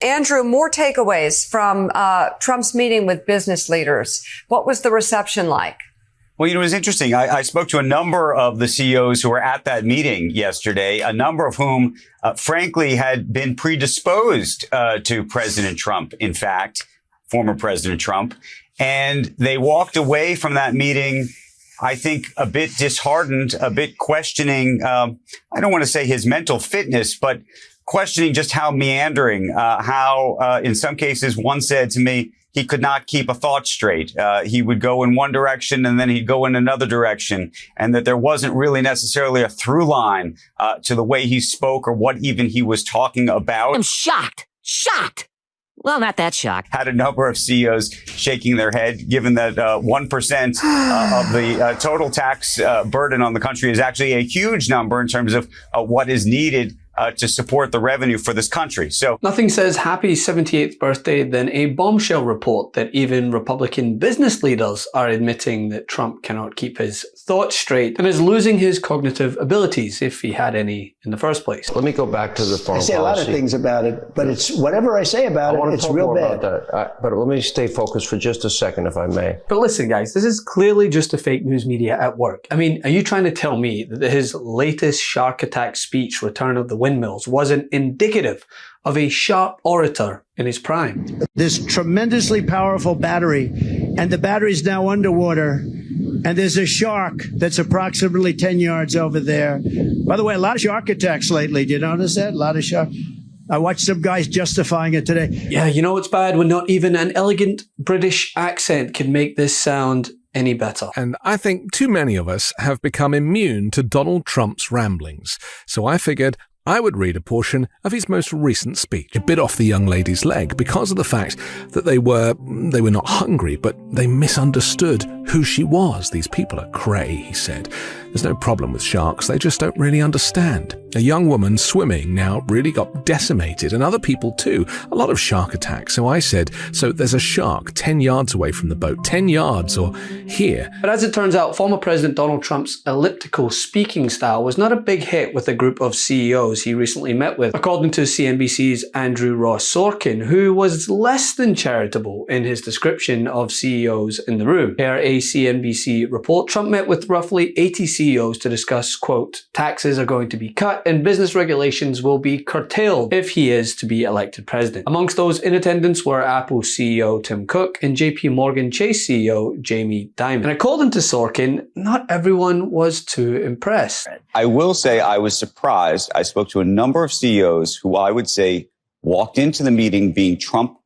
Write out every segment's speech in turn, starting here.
Andrew, more takeaways from Trump's meeting with business leaders. What was the reception like? Well, it was interesting. I spoke to a number of the CEOs who were at that meeting yesterday, a number of whom, frankly, had been predisposed to President Trump, in fact, former President Trump. And they walked away from that meeting, I think, a bit disheartened, a bit questioning, I don't want to say his mental fitness, but questioning just how meandering, how in some cases, one said to me, he could not keep a thought straight. He would go in one direction and then he'd go in another direction, and that there wasn't really necessarily a through line to the way he spoke or what even he was talking about. I'm shocked. Well, not that shocked. Had a number of CEOs shaking their head, given that 1% of the total tax burden on the country is actually a huge number in terms of what is needed to support the revenue for this country. So nothing says happy 78th birthday than a bombshell report that even Republican business leaders are admitting that Trump cannot keep his thoughts straight and is losing his cognitive abilities, if he had any in the first place. Let me go back to the foreign policy. I say a lot of things about it, but it's whatever I say about it, it's real bad. But let me stay focused for just a second, if I may. But listen, guys, this is clearly just a fake news media at work. I mean, are you trying to tell me that his latest shark attack speech, Return of the Windmills, wasn't indicative of a sharp orator in his prime? This tremendously powerful battery, and the battery's now underwater, and there's a shark that's approximately 10 yards over there. By the way, a lot of shark attacks lately. Do you notice that? A lot of shark. I watched some guys justifying it today. Yeah, you know it's bad when not even an elegant British accent can make this sound any better. And I think too many of us have become immune to Donald Trump's ramblings. So I figured I would read a portion of his most recent speech. It bit off the young lady's leg because of the fact that they were not hungry, but they misunderstood who she was. These people are cray, he said. There's no problem with sharks, they just don't really understand. A young woman swimming now really got decimated, and other people too. A lot of shark attacks. So I said, so there's a shark 10 yards away from the boat, 10 yards or here. But as it turns out, former President Donald Trump's elliptical speaking style was not a big hit with a group of CEOs he recently met with, according to CNBC's Andrew Ross Sorkin, who was less than charitable in his description of CEOs in the room. Per a CNBC report, Trump met with roughly 80 CEOs to discuss, quote, taxes are going to be cut and business regulations will be curtailed if he is to be elected president. Amongst those in attendance were Apple CEO Tim Cook and JP Morgan Chase CEO Jamie Dimon. And according to Sorkin, not everyone was too impressed. I will say I was surprised. I spoke to a number of CEOs who I would say walked into the meeting being Trump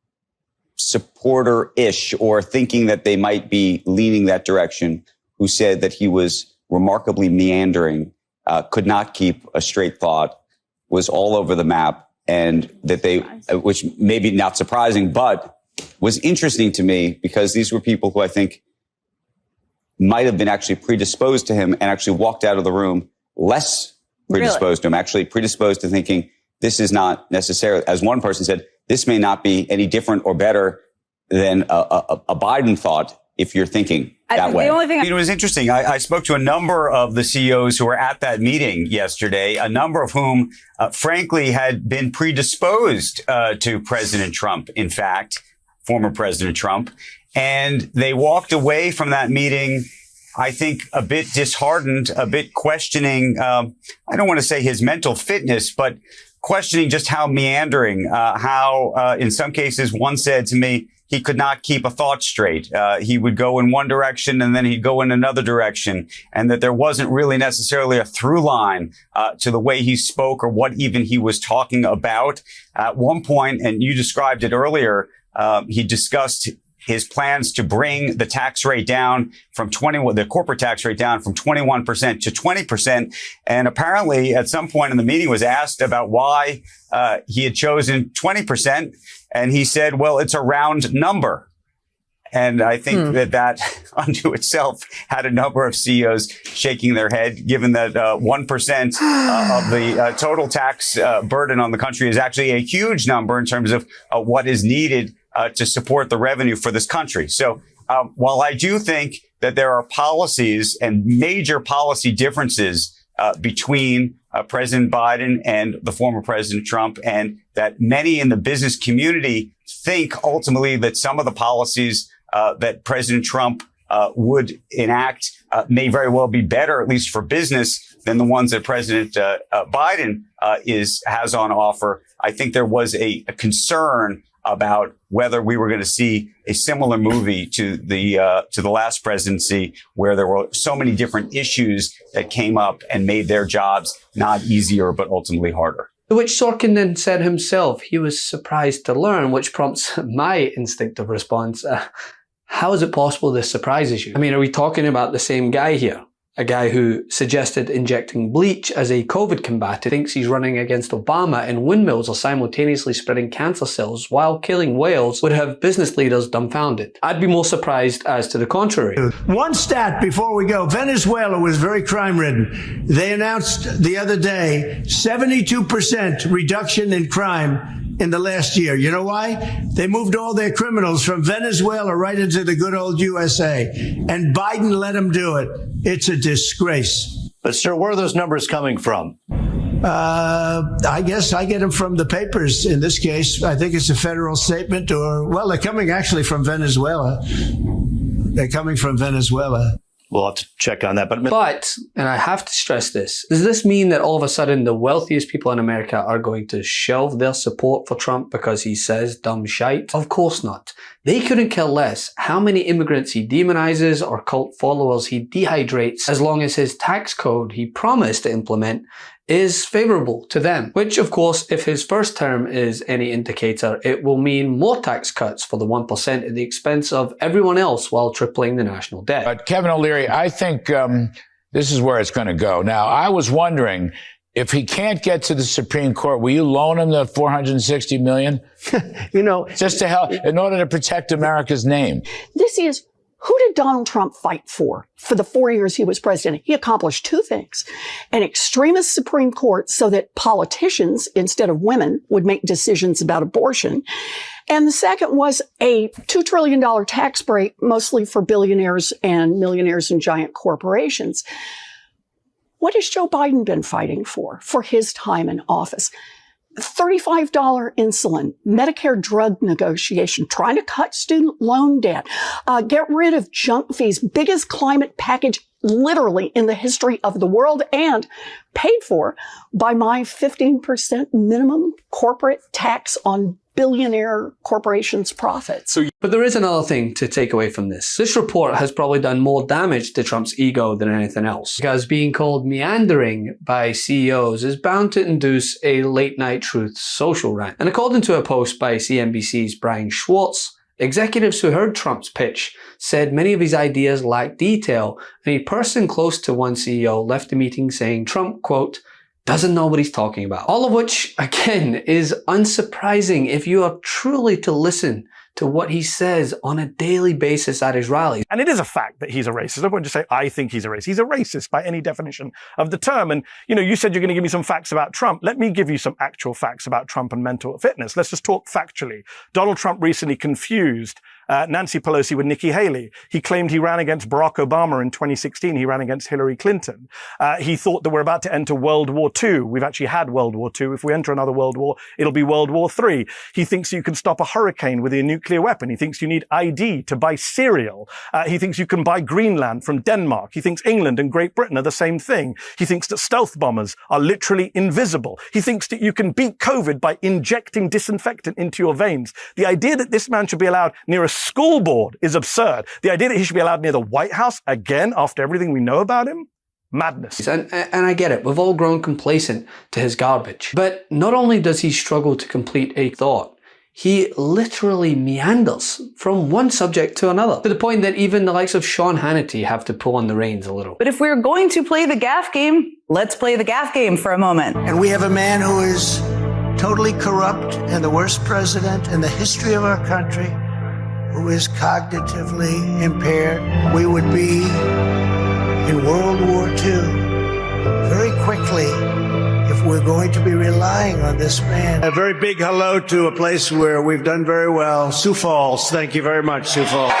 supporter-ish or thinking that they might be leaning that direction, who said that he was remarkably meandering, could not keep a straight thought, was all over the map, and that they, which may be not surprising, but was interesting to me because these were people who I think might have been actually predisposed to him and actually walked out of the room less predisposed to him, actually predisposed to thinking this is not necessarily, as one person said, this may not be any different or better than a Biden thought if you're thinking that way. It was interesting. I spoke to a number of the CEOs who were at that meeting yesterday, a number of whom, frankly, had been predisposed to President Trump, in fact, former President Trump. And they walked away from that meeting, I think, a bit disheartened, a bit questioning, I don't want to say his mental fitness, but questioning just how meandering, how in some cases one said to me, he could not keep a thought straight. He would go in one direction and then he'd go in another direction, and that there wasn't really necessarily a through line to the way he spoke or what even he was talking about. At one point, and you described it earlier, he discussed his plans to bring the tax rate down from the corporate tax rate down from 21% to 20%. And apparently at some point in the meeting was asked about why he had chosen 20%. And he said, well, it's a round number. And I think that unto itself had a number of CEOs shaking their head, given that 1% of the total tax burden on the country is actually a huge number in terms of what is needed to support the revenue for this country. So while I do think that there are policies and major policy differences between President Biden and the former President Trump, and that many in the business community think ultimately that some of the policies that President Trump would enact may very well be better, at least for business, than the ones that President Biden has on offer. I think there was a concern about whether we were going to see a similar movie to the last presidency, where there were so many different issues that came up and made their jobs not easier, but ultimately harder. Which Sorkin then said himself he was surprised to learn, which prompts my instinctive response. How is it possible this surprises you? I mean, are we talking about the same guy here? A guy who suggested injecting bleach as a COVID combatant, thinks he's running against Obama, and windmills are simultaneously spreading cancer cells while killing whales, would have business leaders dumbfounded. I'd be more surprised as to the contrary. One stat before we go. Venezuela was very crime-ridden. They announced the other day 72% reduction in crime in the last year. You know why? They moved all their criminals from Venezuela right into the good old USA. And Biden let them do it. It's a disgrace. But, sir, where are those numbers coming from? I guess I get them from the papers in this case. I think it's a federal statement, or, well, they're coming actually from Venezuela. They're coming from Venezuela. We'll have to check on that. But, and I have to stress this, does this mean that all of a sudden the wealthiest people in America are going to shelve their support for Trump because he says dumb shite? Of course not. They couldn't care less how many immigrants he demonizes or cult followers he dehydrates, as long as his tax code he promised to implement is favorable to them. Which, of course, if his first term is any indicator, it will mean more tax cuts for the 1% at the expense of everyone else while tripling the national debt. But Kevin O'Leary, I think this is where it's going to go. Now, I was wondering, if he can't get to the Supreme Court, will you loan him the $460 million? You know, just to help, in order to protect America's name. This is, who did Donald Trump fight for the 4 years he was president? He accomplished two things: an extremist Supreme Court so that politicians, instead of women, would make decisions about abortion. And the second was a $2 trillion tax break, mostly for billionaires and millionaires and giant corporations. What has Joe Biden been fighting for his time in office? $35 insulin, Medicare drug negotiation, trying to cut student loan debt, get rid of junk fees, biggest climate package literally in the history of the world, and paid for by my 15% minimum corporate tax on billionaire corporations' profits. But there is another thing to take away from this. This report has probably done more damage to Trump's ego than anything else, because being called meandering by CEOs is bound to induce a late night truth social rant. And according to a post by CNBC's Brian Schwartz, executives who heard Trump's pitch said many of his ideas lacked detail, and a person close to one CEO left the meeting saying Trump, quote, doesn't know what he's talking about. All of which, again, is unsurprising if you are truly to listen to what he says on a daily basis at his rallies. And it is a fact that he's a racist. I won't just say, I think he's a racist. He's a racist by any definition of the term. And, you know, you said you're going to give me some facts about Trump. Let me give you some actual facts about Trump and mental fitness. Let's just talk factually. Donald Trump recently confused Nancy Pelosi with Nikki Haley. He claimed he ran against Barack Obama in 2016. He ran against Hillary Clinton. He thought that we're about to enter World War II. We've actually had World War II. If we enter another World War, it'll be World War III. He thinks you can stop a hurricane with a nuclear weapon. He thinks you need ID to buy cereal. He thinks you can buy Greenland from Denmark. He thinks England and Great Britain are the same thing. He thinks that stealth bombers are literally invisible. He thinks that you can beat COVID by injecting disinfectant into your veins. The idea that this man should be allowed near a school board is absurd. The idea that he should be allowed near the White House, again, after everything we know about him, madness. And I get it. We've all grown complacent to his garbage. But not only does he struggle to complete a thought, he literally meanders from one subject to another, to the point that even the likes of Sean Hannity have to pull on the reins a little. But if we're going to play the gaffe game, let's play the gaffe game for a moment. And we have a man who is totally corrupt and the worst president in the history of our country, who is cognitively impaired. We would be in World War II very quickly if we're going to be relying on this man. A very big hello to a place where we've done very well, Sioux Falls. Thank you very much, Sioux Falls.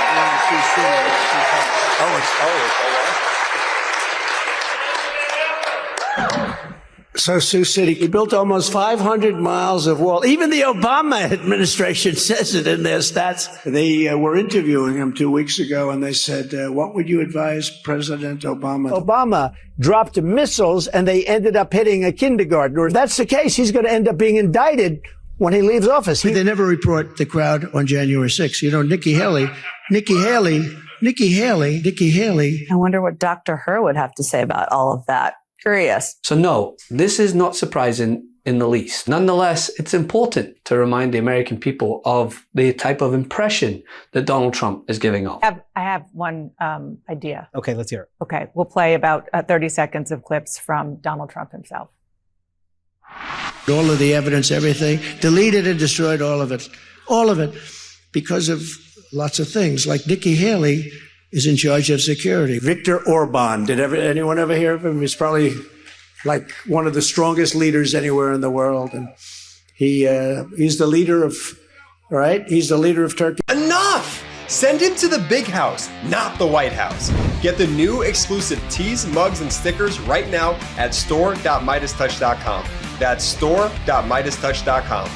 So, Sioux City, he built almost 500 miles of wall. Even the Obama administration says it in their stats. They were interviewing him 2 weeks ago, and they said, what would you advise President Obama? Obama dropped missiles, and they ended up hitting a kindergartner. If that's the case, he's going to end up being indicted when he leaves office. They never report the crowd on January 6th. You know, Nikki Haley. I wonder what Dr. Herr would have to say about all of that. Curious. So no, this is not surprising in the least. Nonetheless, it's important to remind the American people of the type of impression that Donald Trump is giving off. I have one idea. Okay, let's hear it. Okay, we'll play about 30 seconds of clips from Donald Trump himself. All of the evidence, everything, deleted and destroyed all of it, because of lots of things. Like Nikki Haley is in charge of security. Viktor Orban, anyone ever hear of him? He's probably like one of the strongest leaders anywhere in the world, and he's the leader of, right? He's the leader of Turkey. Enough! Send him to the big house, not the White House. Get the new exclusive tees, mugs, and stickers right now at store.MeidasTouch.com. That's store.MeidasTouch.com.